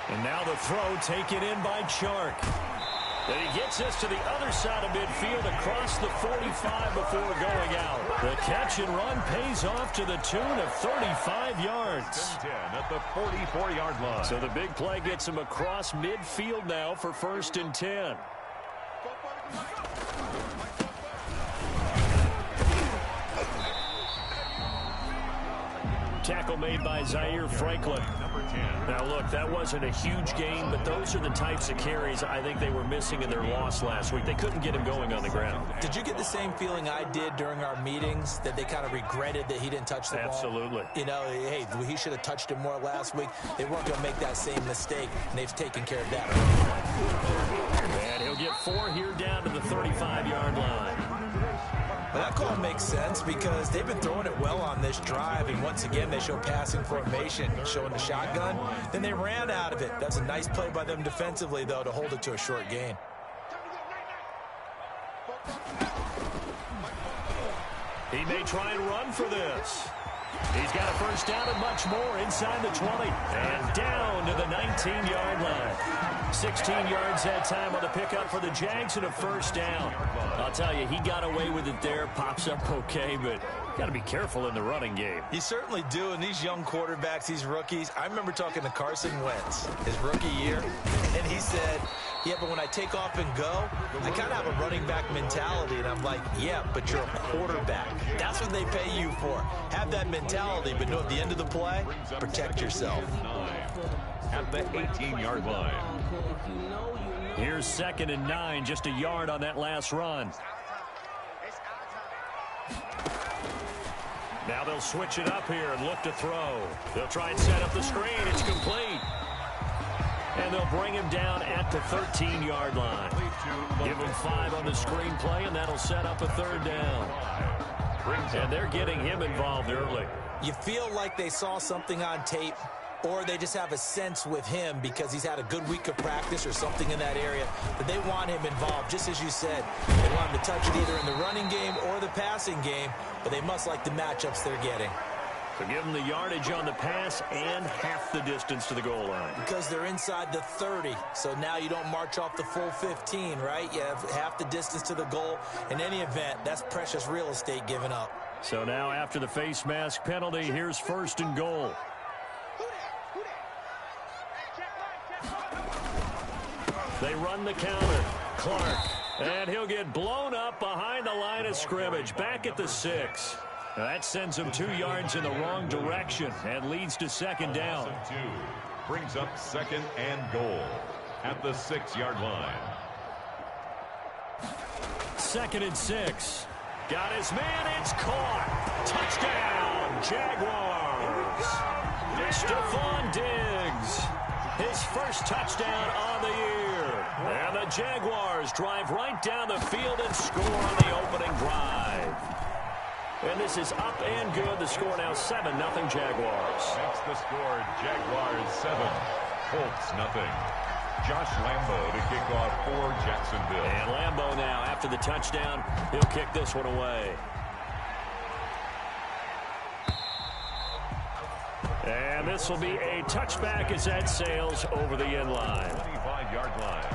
And now the throw taken in by Chark. And he gets this to the other side of midfield across the 45 before going out. The catch and run pays off to the tune of 35 yards. 10 at the 44-yard line. So the big play gets him across midfield now for 1st and 10. Tackle made by Zaire Franklin. Now, look, that wasn't a huge game, but those are the types of carries I think they were missing in their loss last week. They couldn't get him going on the ground. Did you get the same feeling I did during our meetings, that they kind of regretted that he didn't touch the ball? Absolutely. You know, hey, he should have touched it more last week. They weren't going to make that same mistake, and they've taken care of that. And he'll get 4 here down to the 35-yard line. Well, that call makes sense because they've been throwing it well on this drive, and once again they show passing formation, showing the shotgun. Then they ran out of it. That's a nice play by them defensively, though, to hold it to a short gain. He may try and run for this. He's got a first down and much more inside the 20. And down to the 19-yard line. 16 yards that time on the pickup for the Jags and a first down. I'll tell you, he got away with it there. Pops up okay, but got to be careful in the running game. You certainly do. And these young quarterbacks, these rookies, I remember talking to Carson Wentz his rookie year, and he said, yeah, but when I take off and go, I kind of have a running back mentality. And I'm like, yeah, but you're a quarterback. That's what they pay you for. Have that mentality, but know at the end of the play, protect yourself. At the 18-yard line. Here's 2nd and 9, just a yard on that last run. Now they'll switch it up here and look to throw. They'll try and set up the screen. It's complete. And they'll bring him down at the 13-yard line. Give him 5 on the screen play, and that'll set up a 3rd down. And they're getting him involved early. You feel like they saw something on tape, or they just have a sense with him because he's had a good week of practice or something in that area, that they want him involved. Just as you said, they want him to touch it either in the running game or the passing game, but they must like the matchups they're getting. So give them the yardage on the pass and half the distance to the goal line. Because they're inside the 30, so now you don't march off the full 15, right? You have half the distance to the goal. In any event, that's precious real estate given up. So now after the face mask penalty, here's 1st and goal. They run the counter. Clark. And he'll get blown up behind the line of scrimmage. Back at the 6. Now that sends him 2 yards in the wrong direction and leads to 2nd down. Brings up 2nd and goal at the 6-yard line. 2nd and 6. Got his man. It's caught. Touchdown, Jaguars. Stephon Diggs. His first touchdown on the year. And the Jaguars drive right down the field and score on the opening drive. And this is up and good. The score now 7-0 Jaguars. That's the score. Jaguars 7, Colts nothing. Josh Lambo to kick off for Jacksonville. And Lambo now, after the touchdown, he'll kick this one away. And this will be a touchback as that sails over the end line. 25-yard line.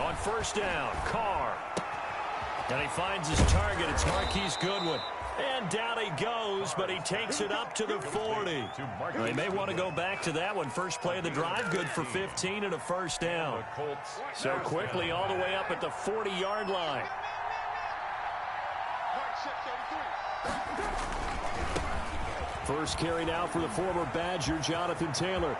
On 1st down, Carr. And he finds his target. It's Marquise Goodwin. And down he goes, but he takes it up to the 40. They may want to go back to that one. First play of the drive, good for 15 and a 1st down. So quickly all the way up at the 40-yard line. First carry now for the former Badger, Jonathan Taylor.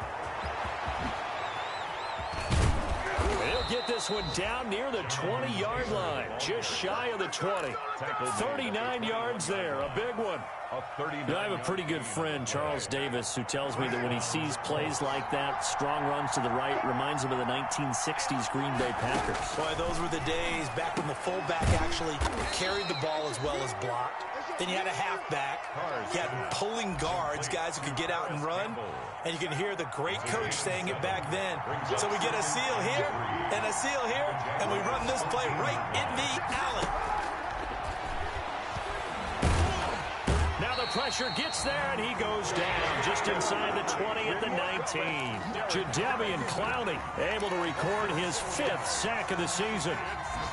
He'll get this this one down near the 20-yard line, just shy of the 20. 39 yards there, a big one. I have a pretty good friend, Charles Davis, who tells me that when he sees plays like that, strong runs to the right, reminds him of the 1960s Green Bay Packers. Boy, those were the days back when the fullback actually carried the ball as well as blocked. Then you had a halfback. You had pulling guards, guys who could get out and run. And you can hear the great coach saying it back then. So we get a seal here and a seal here, and we run this play right in the alley. Now the pressure gets there, and he goes down just inside the 20 at the 19. Jadeveon Clowney able to record his 5th sack of the season.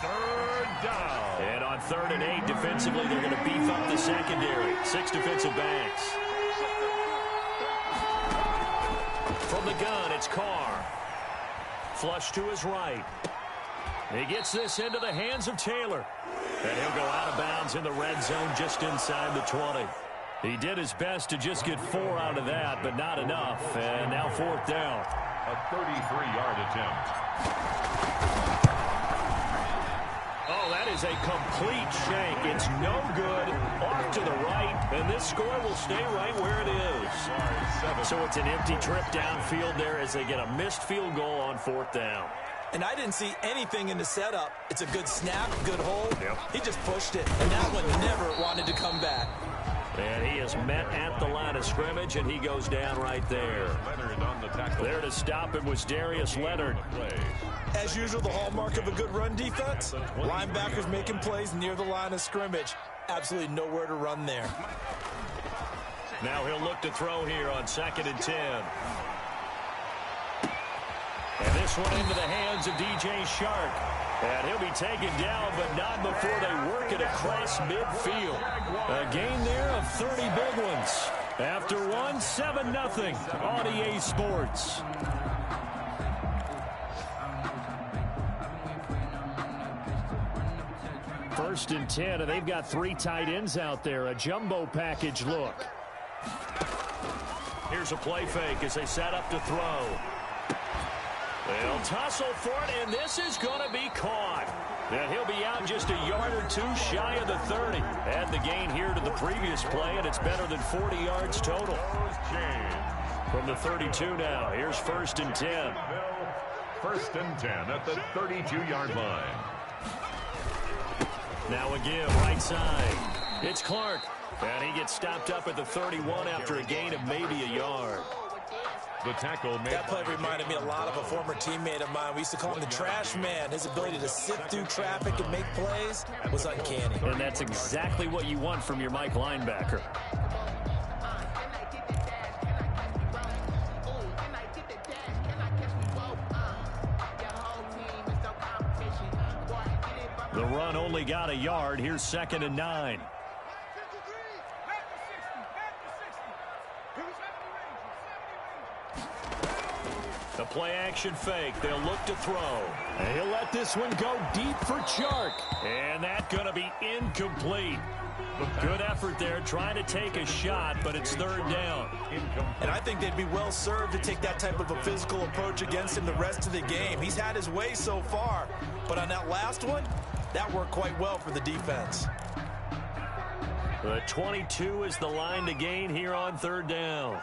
Third down. And on 3rd and 8, defensively, they're going to beef up the secondary. 6 defensive backs. From the gun, it's Carr. Flush to his right. He gets this into the hands of Taylor. And he'll go out of bounds in the red zone just inside the 20. He did his best to just get 4 out of that, but not enough. And now 4th down. A 33-yard attempt. Oh, that is a complete shank. It's no good. Off to the right, and this score will stay right where it is. So it's an empty trip downfield there as they get a missed field goal on 4th down. And I didn't see anything in the setup. It's a good snap, good hold. Yep. He just pushed it, and that one never wanted to come back. And he is met at the line of scrimmage, and he goes down right there. Leonard on the tackle. There to stop him was Darius Leonard. As usual, the hallmark of a good run defense, linebackers making plays near the line of scrimmage. Absolutely nowhere to run there. Now he'll look to throw here on 2nd and 10. And this one into the hands of DJ Shark. And he'll be taken down, but not before they work it across midfield. A gain there of 30 big ones. After one, 7-0 on EA Sports. First and 10, and they've got 3 tight ends out there. A jumbo package look. Here's a play fake as they set up to throw. They'll tussle for it, and this is going to be caught. And he'll be out just a yard or 2 shy of the 30. Add the gain here to the previous play, and it's better than 40 yards total. From the 32 now, here's 1st and 10. 1st and 10 at the 32-yard line. Now again, right side. It's Clark. And he gets stopped up at the 31 after a gain of maybe a yard. The tackle made. That play reminded me a lot of a former teammate of mine. We used to call him the trash man. His ability to sift through traffic and make plays was uncanny. And that's exactly what you want from your Mike linebacker. The run only got a yard. Here's 2nd and 9. The play-action fake. They'll look to throw. And he'll let this one go deep for Chark. And that's going to be incomplete. Good effort there, trying to take a shot, but it's 3rd down. And I think they'd be well served to take that type of a physical approach against him the rest of the game. He's had his way so far, but on that last one, that worked quite well for the defense. The 22 is the line to gain here on 3rd down.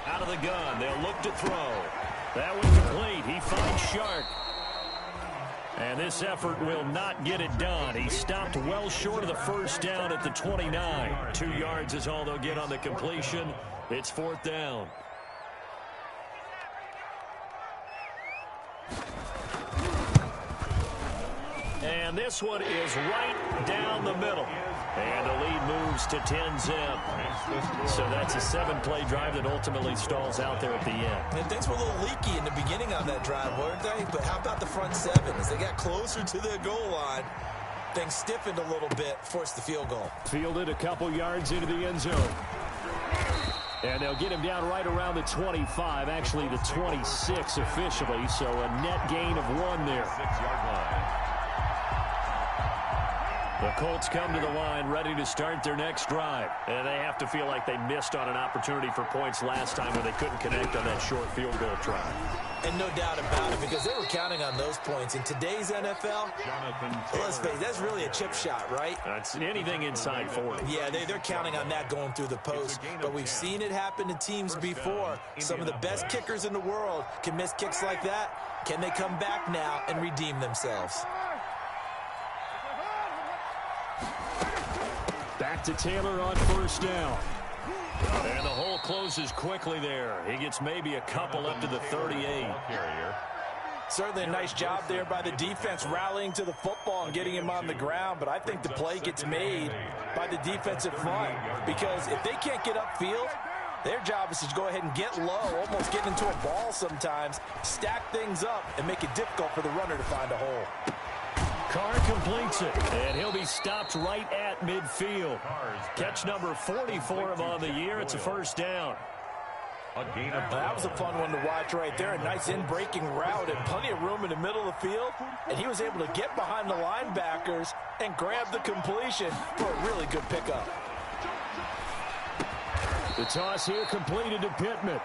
Out of the gun, they'll look to throw. That one complete. He finds Shark. And this effort will not get it done. He stopped well short of the 1st down at the 29. 2 yards is all they'll get on the completion. It's 4th down. And this one is right down the middle. And the lead moves to 10-zip. So that's a 7-play drive that ultimately stalls out there at the end. And things were a little leaky in the beginning of that drive, weren't they? But how about the front 7? As they got closer to the goal line, things stiffened a little bit, forced the field goal. Fielded a couple yards into the end zone. And they'll get him down right around the 25, actually the 26 officially. So a net gain of 1 there. 6-yard line. The Colts come to the line ready to start their next drive. And they have to feel like they missed on an opportunity for points last time when they couldn't connect on that short field goal try. And no doubt about it, because they were counting on those points. In today's NFL, let's face it, that's really a chip shot, right? That's anything inside 40. Yeah, they're counting on that going through the post. But we've seen it happen to teams before. Some of the best kickers in the world can miss kicks like that. Can they come back now and redeem themselves? Back to Taylor on first down. And the hole closes quickly there. He gets maybe a couple up to the 38. Certainly a nice job there by the defense rallying to the football and getting him on the ground. But I think the play gets made by the defensive front, because if they can't get upfield, their job is to go ahead and get low, almost get into a ball sometimes, stack things up, and make it difficult for the runner to find a hole. Carr completes it, and he'll be stopped right at midfield. Catch number 40 for him on the year. It's a first down. That was a fun one to watch right there. A nice in-breaking route and plenty of room in the middle of the field. And he was able to get behind the linebackers and grab the completion for a really good pickup. The toss here completed to Pittman.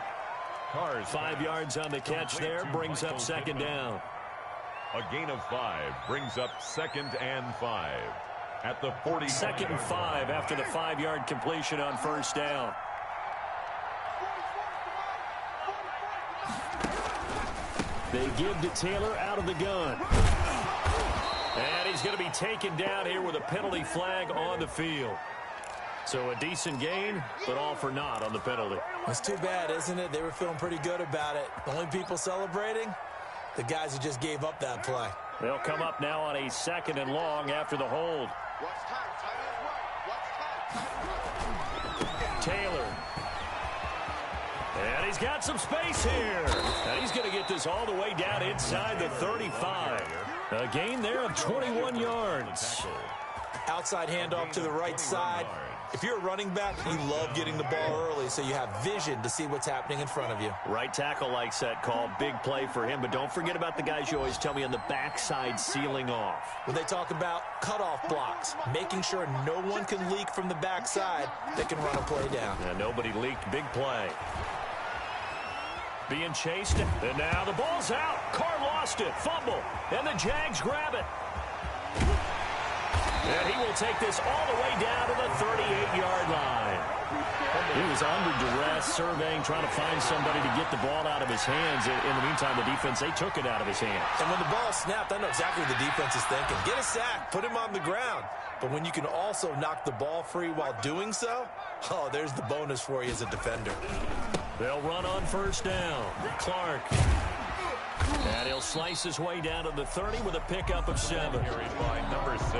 5 yards on the catch there, brings up second down. A gain of 5 brings up 2nd and 5 at the 40. 2nd and 5 after the 5-yard completion on first down. They give to Taylor out of the gun. And he's going to be taken down here with a penalty flag on the field. So a decent gain, but all for naught on the penalty. It's too bad, isn't it? They were feeling pretty good about it. The only people celebrating, the guys who just gave up that play. They'll come up now on a 2nd and long after the hold. Taylor. And he's got some space here. And he's going to get this all the way down inside the 35. A gain there of 21 yards. Outside handoff to the right side. If you're a running back, you love getting the ball early so you have vision to see what's happening in front of you. Right tackle likes that call. Big play for him. But don't forget about the guys you always tell me on the backside sealing off. When they talk about cutoff blocks, making sure no one can leak from the backside, they can run a play down. And nobody leaked. Big play. Being chased. And now the ball's out. Carr lost it. Fumble. And the Jags grab it. And he will take this all the way down to the 38-yard line. He was under duress, surveying, trying to find somebody to get the ball out of his hands. In the meantime, the defense, they took it out of his hands. And when the ball snapped, I know exactly what the defense is thinking. Get a sack, put him on the ground. But when you can also knock the ball free while doing so, oh, there's the bonus for you as a defender. They'll run on first down. Clark. And he'll slice his way down to the 30 with a pickup of 7. Carried by number 6.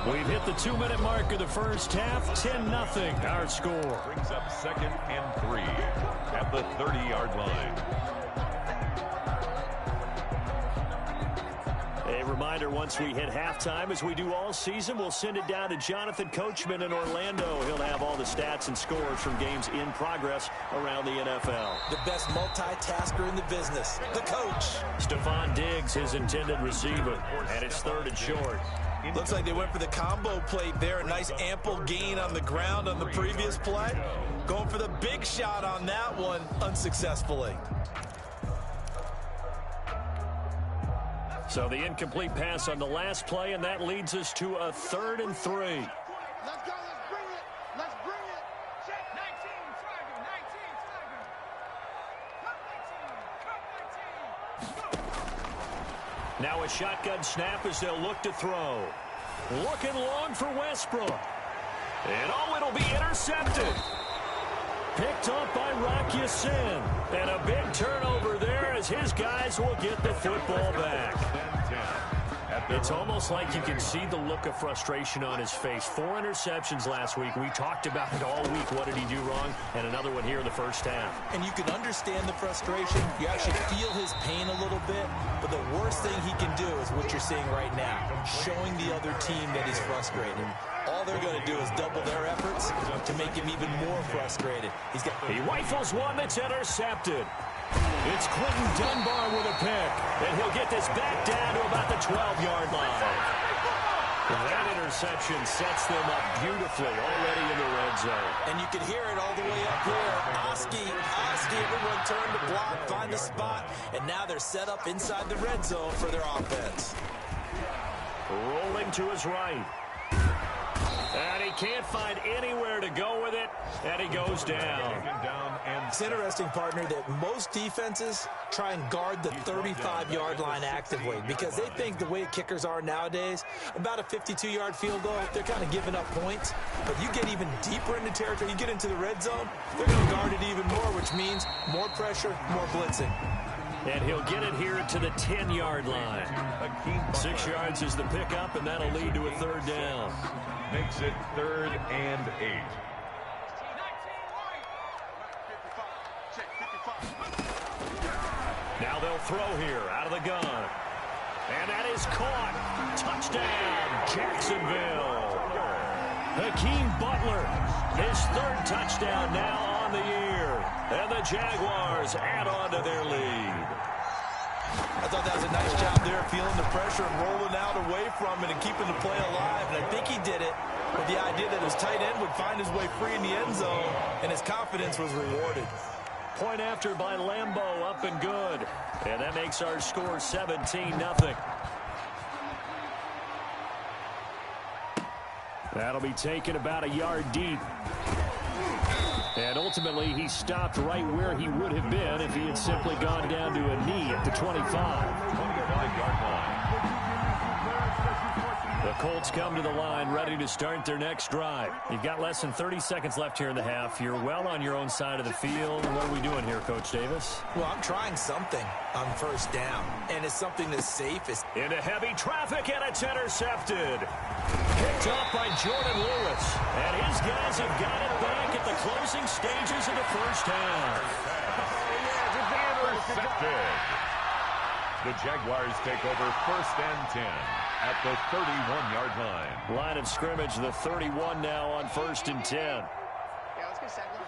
We've hit the 2-minute mark of the first half. 10-0 our score. Brings up 2nd and 3 at the 30-yard line. A reminder, once we hit halftime, as we do all season, we'll send it down to Jonathan Coachman in Orlando. He'll have all the stats and scores from games in progress around the NFL. The best multitasker in the business, the coach. Stephon Diggs, his intended receiver, and it's 3rd and short. Looks like they went for the combo plate there. A nice ample gain on the ground on the previous play. Going for the big shot on that one unsuccessfully. So the incomplete pass on the last play, and that leads us to a 3rd and 3. Let's go, let's bring it. Let's bring it. Check 19, Tiger, 19, Tiger. Now a shotgun snap as they'll look to throw. Looking long for Westbrook. And oh, it'll be intercepted. Picked up by Rocky Sin. And a big turnover there as his guys will get the football back. It's almost like you can see the look of frustration on his face. 4 interceptions last week. We talked about it all week. What did he do wrong? And another one here in the first half. And you can understand the frustration. You actually feel his pain a little bit. But the worst thing he can do is what you're seeing right now, showing the other team that he's frustrated. All they're going to do is double their efforts to make him even more frustrated. He rifles one that's intercepted. It's Quentin Dunbar with a pick, and he'll get this back down to about the 12-yard line. That interception sets them up beautifully already in the red zone. And you can hear it all the way up here. Oski, everyone turned to block, find a spot, and now they're set up inside the red zone for their offense. Rolling to his right. And he can't find anywhere to go with it, and he goes down. It's interesting, partner, that most defenses try and guard the 35-yard line actively because they think the way kickers are nowadays, about a 52-yard field goal, they're kind of giving up points. But you get even deeper into territory, you get into the red zone, they're going to guard it even more, which means more pressure, more blitzing. And he'll get it here to the 10-yard line. 6 yards is the pickup, and that'll lead to a third down. Makes it 3rd and 8. Now they'll throw here out of the gun. And that is caught. Touchdown, Jacksonville. Hakeem Butler, his 3rd touchdown now on the year. And the Jaguars add on to their lead. I thought that was a nice job there, feeling the pressure and rolling out away from it and keeping the play alive. And I think he did it with the idea that his tight end would find his way free in the end zone, and his confidence was rewarded. Point after by Lambo, up and good. And that makes our score 17-0. That'll be taken about a yard deep. And ultimately, he stopped right where he would have been if he had simply gone down to a knee at the 25. 25-yard line. The Colts come to the line, ready to start their next drive. You've got less than 30 seconds left here in the half. You're well on your own side of the field. What are we doing here, Coach Davis? Well, I'm trying something on first down, and it's something that's safe. Into heavy traffic, and it's intercepted. Picked up by Jordan Lewis. And his guys have got it back at the closing stages of the first half. Intercepted. The Jaguars take over 1st and 10 at the 31-yard line. Line of scrimmage, the 31 now on 1st and 10. Yeah, let's get second.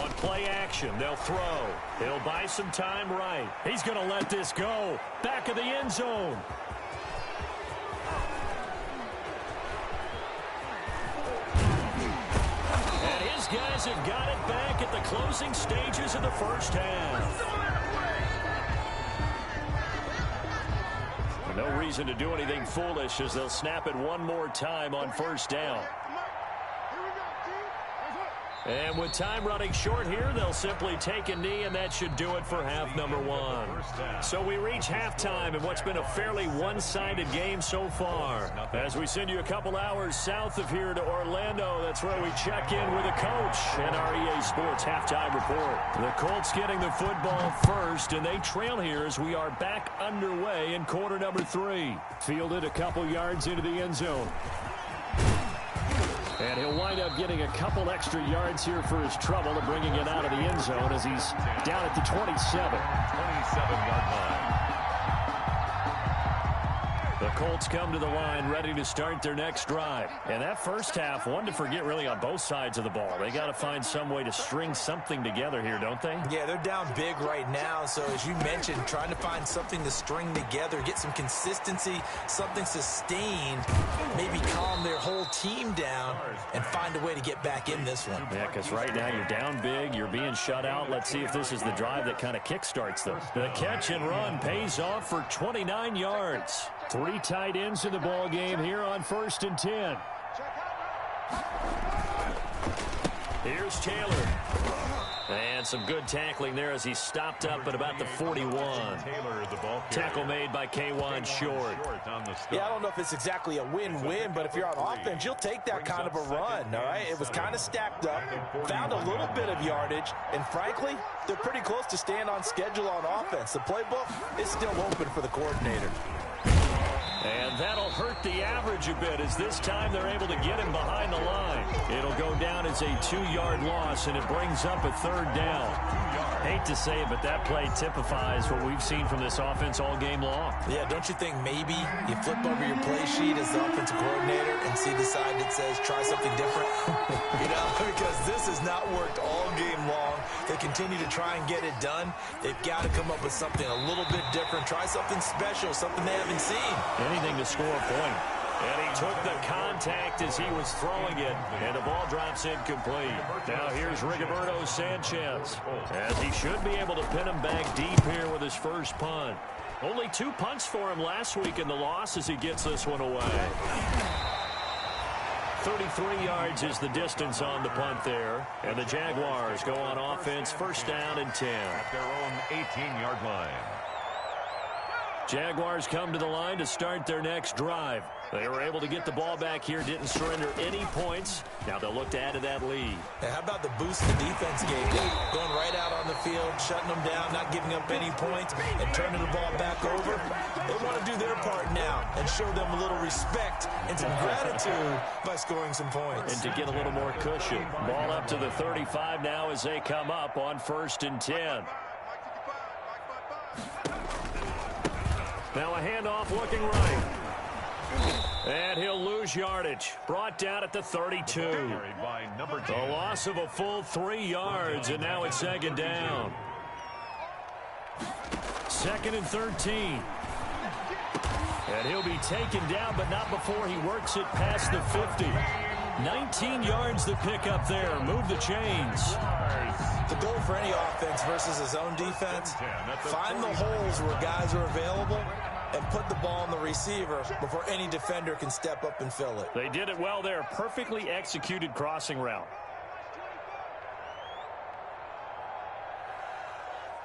On play action, they'll throw. He'll buy some time right. He's going to let this go. Back of the end zone. And his guys have got it back at the closing stages of the first half. No reason to do anything foolish as they'll snap it one more time on first down. And with time running short here, they'll simply take a knee, and that should do it for half number 1. So we reach halftime in what's been a fairly one-sided game so far. As we send you a couple hours south of here to Orlando, that's where we check in with the coach and our EA Sports halftime report. The Colts getting the football first, and they trail here as we are back underway in quarter number 3. Fielded a couple yards into the end zone. And he'll wind up getting a couple extra yards here for his trouble of bringing it out of the end zone as he's down at the 27. 27-yard line. The Colts come to the line ready to start their next drive. And that first half, one to forget really on both sides of the ball. They got to find some way to string something together here, don't they? Yeah, they're down big right now. So as you mentioned, trying to find something to string together, get some consistency, something sustained, maybe calm their whole team down and find a way to get back in this one. Yeah, because right now you're down big, you're being shut out. Let's see if this is the drive that kind of kickstarts them. The catch and run pays off for 29 yards. 3 tight ends in the ball game here on 1st and 10. Here's Taylor. And some good tackling there as he stopped up at about the 41. Tackle made by K'Wan Short. Yeah, I don't know if it's exactly a win-win, but if you're on offense, you'll take that kind of a run, all right? It was kind of stacked up, found a little bit of yardage, and frankly, they're pretty close to staying on schedule on offense. The playbook is still open for the coordinator. And that'll hurt the average a bit as this time they're able to get him behind the line. It'll go down as a 2-yard loss, and it brings up a 3rd down. Hate to say it, but that play typifies what we've seen from this offense all game long. Yeah, don't you think maybe you flip over your play sheet as the offensive coordinator and see the side that says try something different? You know, because this has not worked all game long. They continue to try and get it done. They've got to come up with something a little bit different. Try something special, something they haven't seen. Anything to score a point. And he took the contact as he was throwing it, and the ball drops incomplete. Now here's Rigoberto Sanchez, as he should be able to pin him back deep here with his first punt. Only 2 punts for him last week in the loss as he gets this one away. 33 yards is the distance on the punt there, and the Jaguars go on offense, first down and 10. At their own 18-yard line. Jaguars come to the line to start their next drive. They were able to get the ball back here, didn't surrender any points. Now they'll look to add to that lead. Now, how about the boost the defense gave them? Going right out on the field, shutting them down, not giving up any points, and turning the ball back over. They want to do their part now and show them a little respect and some gratitude by scoring some points. And to get a little more cushion. Ball up to the 35 now as they come up on first and 10. Now a handoff looking right. And he'll lose yardage. Brought down at the 32. A loss of a full 3 yards, and now it's second down. Second and 13. And he'll be taken down, but not before he works it past the 50. 19 yards to pick up there. Move the chains. The goal for any offense versus his own defense, find the holes where guys are available and put the ball on the receiver before any defender can step up and fill it. They did it well there. Perfectly executed crossing route.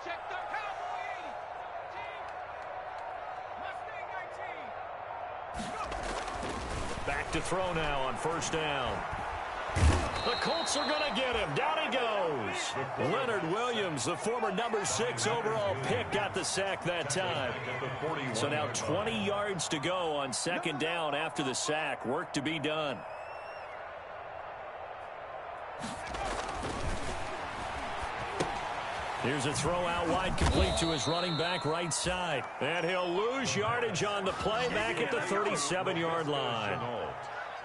Check the Cowboys. Mustang 19. Back to throw now on first down. The Colts are going to get him. Down he goes. Leonard Williams, the former number 6 overall pick, got the sack that time. So now 20 yards to go on second down after the sack. Work to be done. Here's a throw out wide, complete to his running back right side. And he'll lose yardage on the play back at the 37-yard line.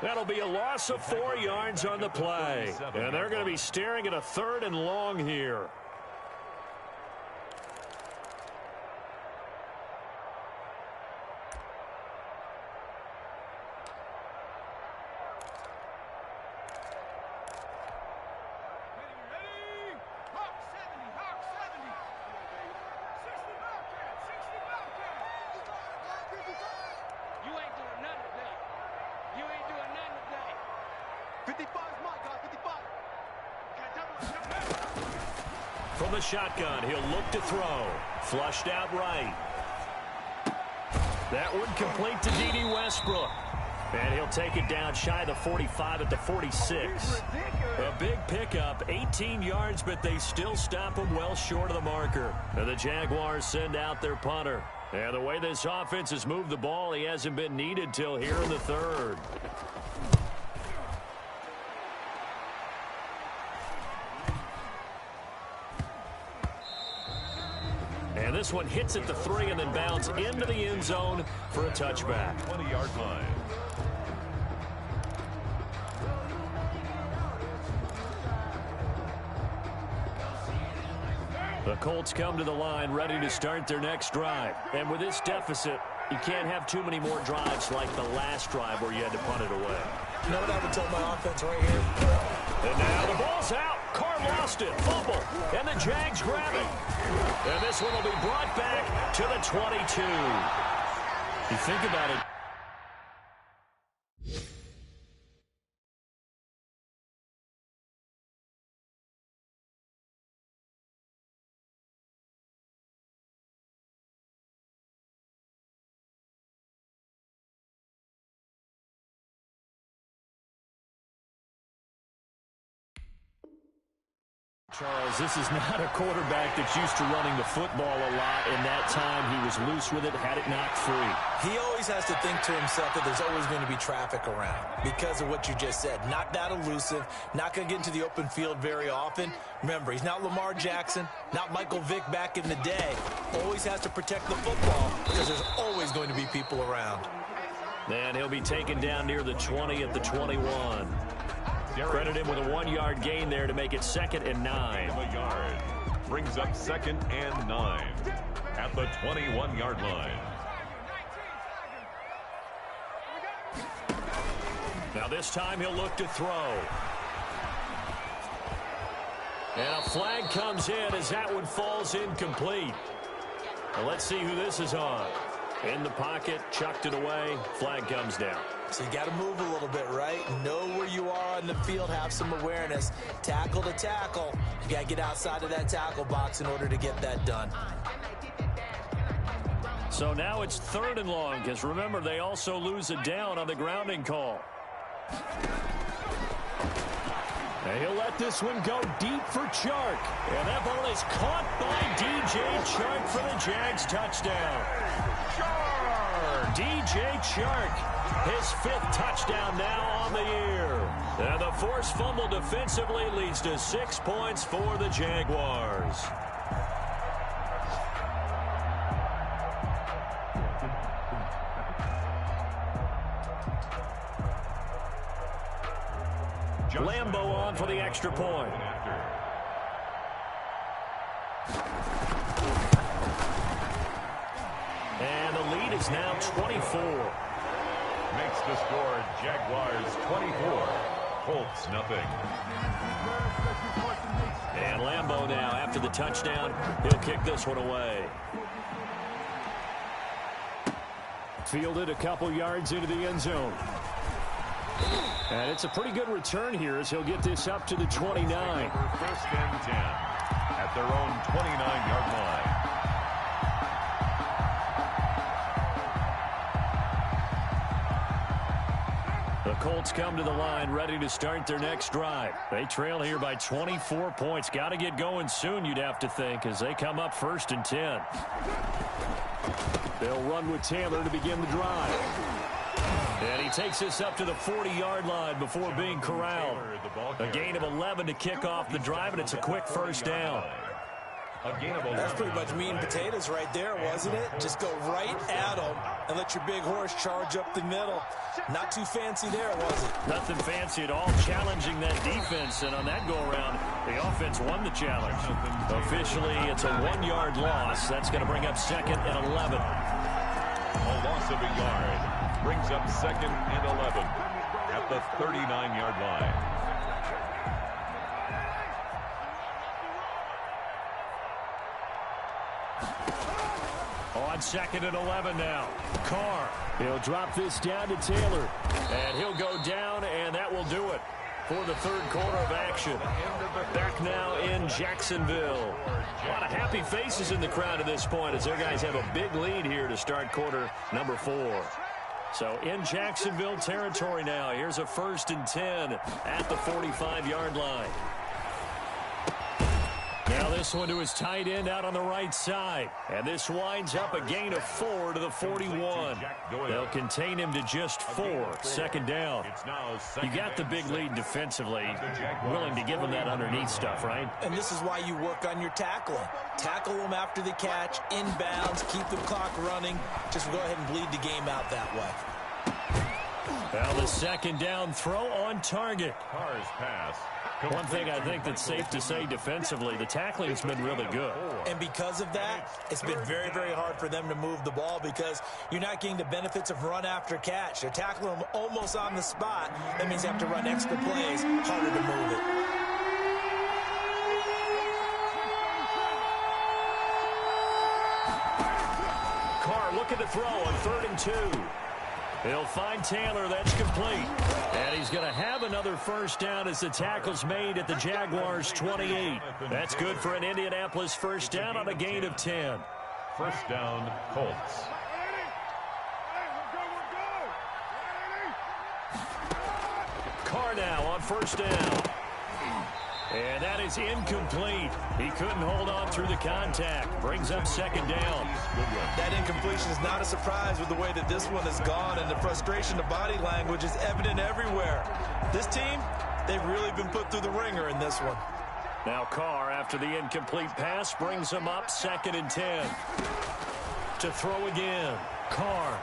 That'll be a loss of 4 yards on the play. And they're going to be staring at a third and long here. From the shotgun, he'll look to throw. Flushed out right. That one complete to D.D. Westbrook. And he'll take it down shy of the 45 at the 46. A big pickup, 18 yards, but they still stop him well short of the marker. And the Jaguars send out their punter. And the way this offense has moved the ball, he hasn't been needed till here in the third. And this one hits at the 3 and then bounds into the end zone for a touchback. 20-yard line. The Colts come to the line ready to start their next drive. And with this deficit, you can't have too many more drives like the last drive where you had to punt it away. You know what I would tell my offense right here? And now the ball's out. Carr lost it. Fumble. And the Jags grab it. And this one will be brought back to the 22. You think about it. Charles, this is not a quarterback that's used to running the football a lot. In that time, he was loose with it, had it knocked free. He always has to think to himself that there's always going to be traffic around because of what you just said. Not that elusive, not going to get into the open field very often. Remember, he's not Lamar Jackson, not Michael Vick back in the day. Always has to protect the football because there's always going to be people around. And he'll be taken down near the 20 at the 21. Credit him with a 1-yard gain there to make it 2nd and 9. A yard. Brings up 2nd and 9 at the 21-yard line. Now this time he'll look to throw. And a flag comes in as that one falls incomplete. Well, let's see who this is on. In the pocket, chucked it away, flag comes down. So you got to move a little bit, right? Know where you are on the field, have some awareness. Tackle to tackle. You got to get outside of that tackle box in order to get that done. So now it's 3rd and long, because remember, they also lose a down on the grounding call. And he'll let this one go deep for Chark. And that ball is caught by DJ Chark for the Jags touchdown. DJ Chark, his 5th touchdown now on the year. And the forced fumble defensively leads to 6 points for the Jaguars. Lambo on for the extra point. And the lead is now 24. Makes the score Jaguars 24, Colts nothing. And Lambo now, after the touchdown, he'll kick this one away. Fielded a couple yards into the end zone. And it's a pretty good return here as he'll get this up to the 29. 1st and 10 at their own 29-yard line. The Colts come to the line ready to start their next drive. They trail here by 24 points. Got to get going soon, you'd have to think, as they come up 1st and 10. They'll run with Taylor to begin the drive. And he takes this up to the 40-yard line before being corralled. A gain of 11 to kick off the drive, and it's a quick 1st down. That's pretty much meat and potatoes right there, wasn't it? Just go right at them and let your big horse charge up the middle. Not too fancy there, was it? Nothing fancy at all, challenging that defense. And on that go-around, the offense won the challenge. Officially, it's a 1-yard loss. That's going to bring up 2nd and 11. A loss of a yard. Brings up 2nd and 11 at the 39-yard line. On 2nd and 11 now. Carr. He'll drop this down to Taylor. And he'll go down, and that will do it for the 3rd quarter of action. Back now in Jacksonville. A lot of happy faces in the crowd at this point as their guys have a big lead here to start quarter number 4. So in Jacksonville territory now. Here's a 1st and 10 at the 45-yard line. Now this one to his tight end out on the right side. And this winds up a gain of 4 to the 41. They'll contain him to just 4. 2nd down. You got the big lead defensively. Willing to give him that underneath stuff, right? And this is why you work on your tackling. Tackle them after the catch, inbounds, keep the clock running. Just go ahead and bleed the game out that way. Well, the 2nd down throw on target. Carr's pass. One thing I think that's safe to say defensively, the tackling's been really good. And because of that, it's been very, very hard for them to move the ball because you're not getting the benefits of run after catch. They're tackling them almost on the spot. That means they have to run extra plays, harder to move it. Carr looking to throw on 3rd and 2. He'll find Taylor. That's complete. And he's going to have another 1st down as the tackle's made at the Jaguars' 28. That's good for an Indianapolis 1st down on a gain of 10. 1st down, Colts. Carr now on 1st down. And that is incomplete. He couldn't hold on through the contact. Brings up 2nd down. That incompletion is not a surprise with the way that this one has gone, and the frustration of body language is evident everywhere. This team, they've really been put through the ringer in this one. Now Carr, after the incomplete pass, brings him up 2nd and 10. To throw again. Carr.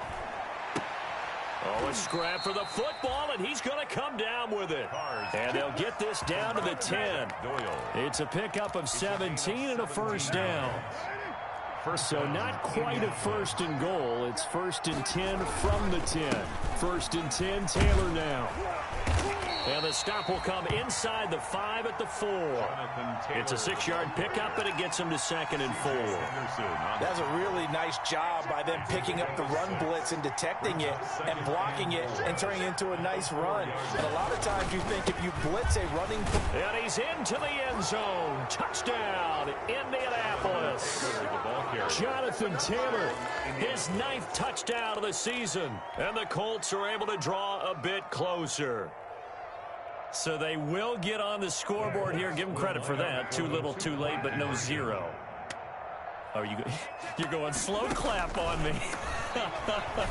Oh, a scrap for the football, and he's going to come down with it. And they'll get this down to the 10. It's a pickup of 17 and a first down. So not quite a first and goal. It's first and 10 from the 10. First and 10, Taylor now. And the stop will come inside the 5 at the 4. It's a 6-yard pickup, but it gets him to 2nd and 4. That's a really nice job by them picking up the run blitz and detecting it and blocking it and turning it into a nice run. And a lot of times you think if you blitz a running... And he's into the end zone. Touchdown, Indianapolis. Jonathan Taylor, his 9th touchdown of the season. And the Colts are able to draw a bit closer. So they will get on the scoreboard here. Give them credit for that. Too little, too late, but no 0. Oh, you're going slow clap on me.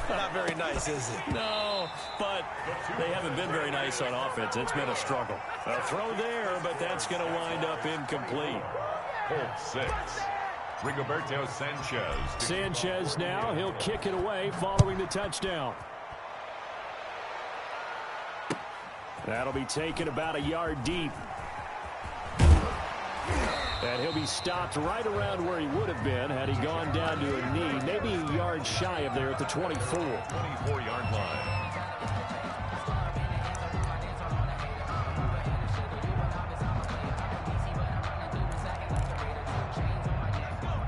Not very nice, is it? No, but they haven't been very nice on offense. It's been a struggle. A throw there, but that's going to wind up incomplete. Colts 6. Rigoberto Sanchez. Sanchez now. He'll kick it away following the touchdown. That'll be taken about a yard deep. And he'll be stopped right around where he would have been had he gone down to a knee, maybe a yard shy of there at the 24. 24-yard line.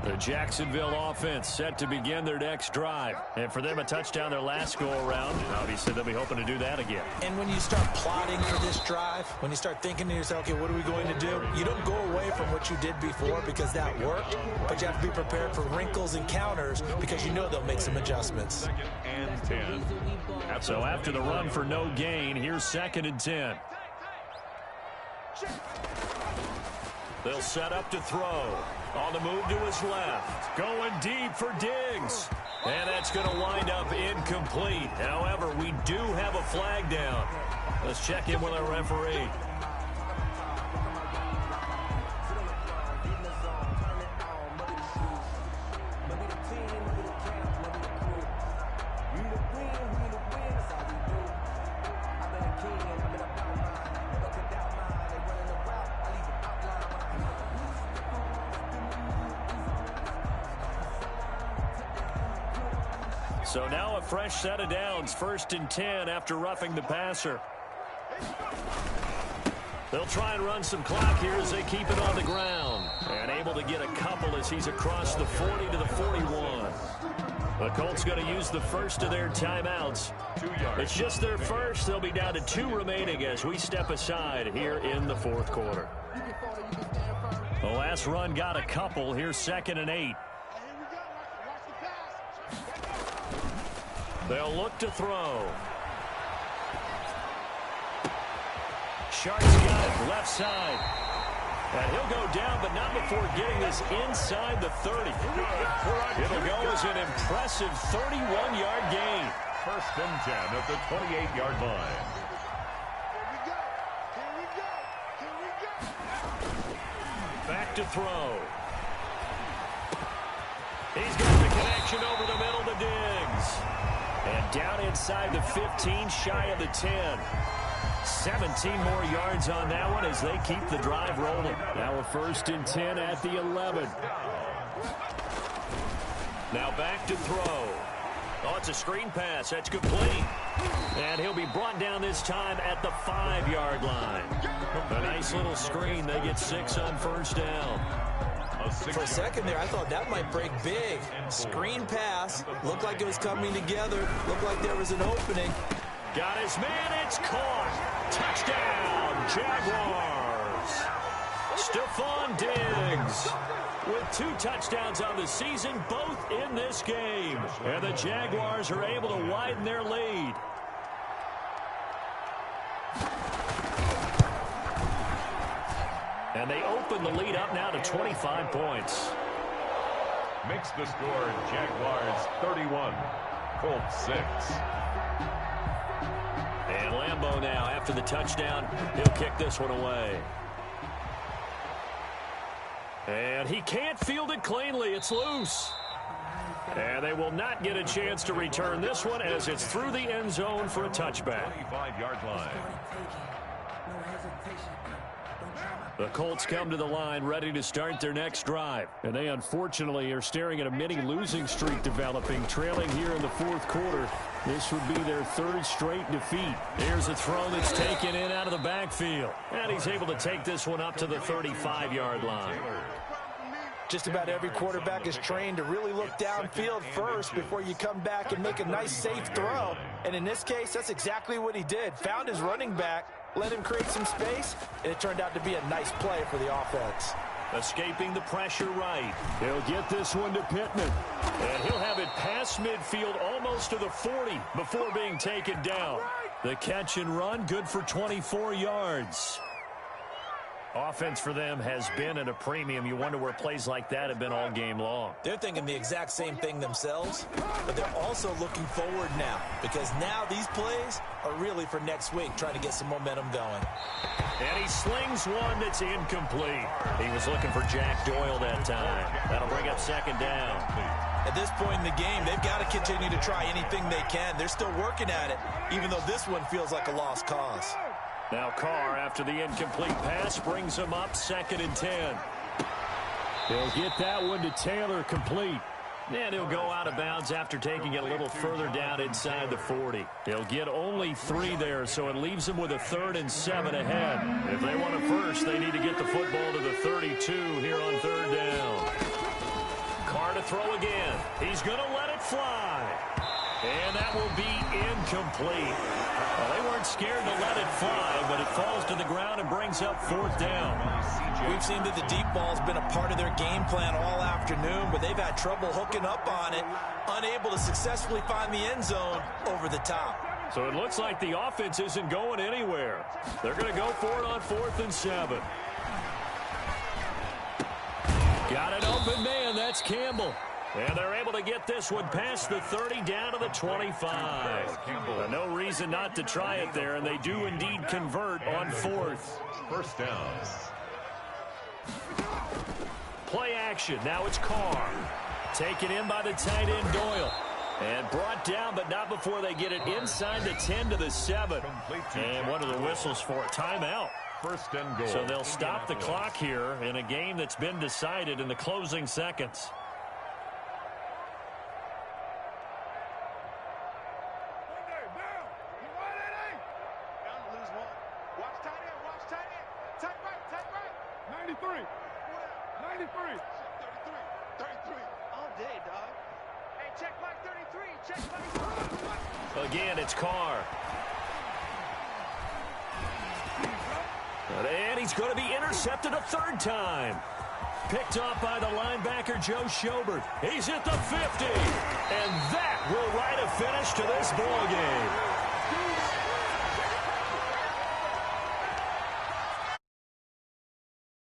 The Jacksonville offense set to begin their next drive. And for them, a touchdown their last go-around. Obviously, they'll be hoping to do that again. And when you start plotting for this drive, when you start thinking to yourself, okay, what are we going to do? You don't go away from what you did before because that worked, but you have to be prepared for wrinkles and counters because you know they'll make some adjustments. 2nd and 10. So after the run for no gain, here's 2nd and 10. They'll set up to throw. On the move to his left. Going deep for Diggs. And that's going to wind up incomplete. However, we do have a flag down. Let's check in with our referee. So now a fresh set of downs, 1st and 10 after roughing the passer. They'll try and run some clock here as they keep it on the ground. And able to get a couple as he's across the 40 to the 41. The Colts going to use the first of their timeouts. It's just their first. They'll be down to 2 remaining as we step aside here in the 4th quarter. The last run got a couple. Here's 2nd and 8. They'll look to throw. Sharp's got it left side. And he'll go down, but not before getting this inside the 30. It'll go as an impressive 31-yard gain. 1st and 10 at the 28-yard line. Back to throw. He's got the connection over the middle to Diggs. And down inside the 15, shy of the 10. 17 more yards on that one as they keep the drive rolling. Now a 1st and 10 at the 11. Now back to throw. Oh, it's a screen pass. That's complete. And he'll be brought down this time at the 5-yard line. A nice little screen. They get 6 on 1st down. For a second there, I thought that might break big. Screen pass. Looked like it was coming together. Looked like there was an opening. Got his man. It's caught. Touchdown, Jaguars. Stephon Diggs with 2 touchdowns on the season, both in this game. And the Jaguars are able to widen their lead. And they open the lead up now to 25 points. Makes the score Jaguars 31, Colts 6. And Lambeau now, after the touchdown, he'll kick this one away. And he can't field it cleanly. It's loose. And they will not get a chance to return this one as it's through the end zone for a touchback. 25-yard line. The Colts come to the line ready to start their next drive. And they unfortunately are staring at a mini losing streak developing, trailing here in the fourth quarter. This would be their third straight defeat. Here's a throw that's taken in out of the backfield. And he's able to take this one up to the 35-yard line. Just about every quarterback is trained to really look downfield first before you come back and make a nice, safe throw. And in this case, that's exactly what he did. Found his running back, let him create some space, and it turned out to be a nice play for the offense. Escaping the pressure right. He'll get this one to Pittman. And he'll have it past midfield almost to the 40 before being taken down. The catch and run, good for 24 yards. Offense for them has been at a premium. You wonder where plays like that have been all game long. They're thinking the exact same thing themselves, but they're also looking forward now because now these plays are really for next week, trying to get some momentum going. And he slings one that's incomplete. He was looking for Jack Doyle that time. That'll bring up second down. At this point in the game, they've got to continue to try anything they can. They're still working at it, even though this one feels like a lost cause. Now Carr, after the incomplete pass, brings him up 2nd and 10. He'll get that one to Taylor complete. And he'll go out of bounds after taking it a little further down inside the 40. He'll get only 3 there, so it leaves him with a 3rd and 7 ahead. If they want a first, they need to get the football to the 32 here on 3rd down. Carr to throw again. He's going to let it fly. And that will be incomplete. Well, they weren't scared to let it fly, but it falls to the ground and brings up 4th down. We've seen that the deep ball's been a part of their game plan all afternoon, but they've had trouble hooking up on it, unable to successfully find the end zone over the top. So it looks like the offense isn't going anywhere. They're going to go for it on 4th and 7. Got an open man. That's Campbell. And they're able to get this one past the 30 down to the 25. No reason not to try it there, and they do indeed convert on 4th. First down. Play action. Now it's Carr. Taken in by the tight end Doyle. And brought down, but not before they get it inside the 10 to the 7. And one of the whistles for a timeout. First and goal. So they'll stop the clock here in a game that's been decided in the closing seconds. Again, it's Carr. And he's going to be intercepted a 3rd time. Picked off by the linebacker, Joe Schobert. He's at the 50. And that will write a finish to this ball game.